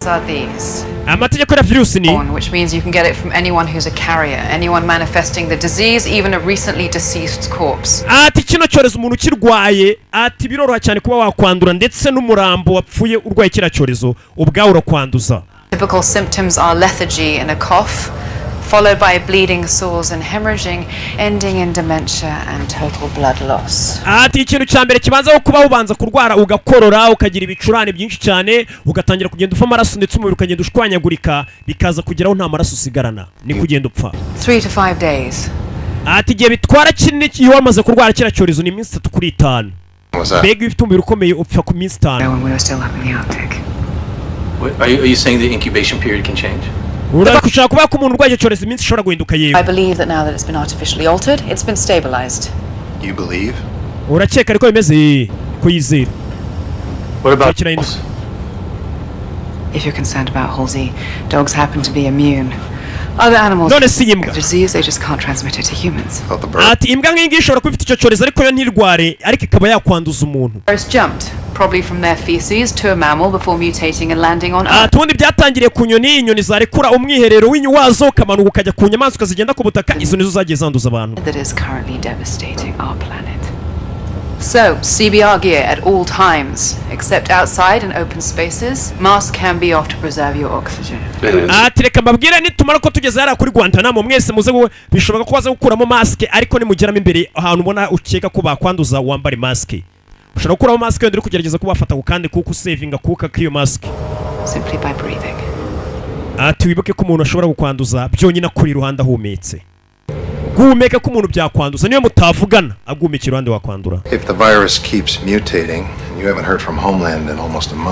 Are these. Amategeko ya virusi ni which means you can get it from anyone who's a carrier, anyone manifesting the disease, even a recently deceased corpse. Ati kino cyorezo umuntu kirwaye ati biroroha cyane kuba wakwandura ndetse n'umurambo wapfuye urwaye kira cyorezo ubwawe urakwanduza. Typical symptoms are lethargy and a cough, followed by bleeding, sores and hemorrhaging, ending in dementia and total blood loss. Ati ikintu cyambere kibanza kuba ubanza kurwara ugakorora ukagira ibicurane byinshi cyane ugatangira kugenda ufa amaraso ndetse umubiri ukagenda ushwanyagurika bikaza kugeraho nta maraso usigarana ni kugenda upfa. 3 to 5 days. Ati giye bitwara kinini iyo wamaze kurwara kira cyorezo ni iminsi 3 kuri 5. Bega ifite umubiri ukomeye upfa ku minsi 5. When we were still up in the Arctic. Are you saying the incubation period can change? Urakushaka kuba ko umuntu urwaye cyorezo iminsi ishobora guhinduka yewe. I believe that now that it's been artificially altered, it's been stabilized. You believe? Urakeka ariko bimeze kuyizera. What about dogs? If you're concerned about Halsey, dogs happen to be immune. Other animals none si imbwa disease, they just can't transmit it to humans. Ati imbwa nk'ingi ishobora kuba ifite icyo cyorezo ariko yo ntirware ariko ikaba yakwanduza umuntu. First jumped probably from their feces to a mammal before mutating and landing on Earth. Tundi byatangiriye ku nyoni, inyoni zarekura umwiherero w'inywazo ukamanuka ukajya ku nyamaswa zigenda ku butaka, izo nizo zagiye zanduza abantu. That is currently devastating our planet. So, CBR gear at all times, except outside in open spaces. Mask can be off to preserve your oxygen. Ati reka mbabwire nitumara ko tugeze hara kuri Guantanamo mwese muze bishoboka ko baza gukuramo mask ariko nimugeramo imbere ahantu ubona ukeka ko bakwanduza wambare mask. Ushobora gukuramo mask yandi uri kugerageza kubafata kandi kuko savinga kuka k'iyo mask. Simply by breathing. Ati wibuke ko umuntu ashobora gukwanduza byonyine kuri ruhande ahumetse. Guhumeka ko umuntu byakwanduza niyo mutavugana agumekira ruhande wakwandura. If the virus keeps mutating and you haven't heard from Homeland in almost a month.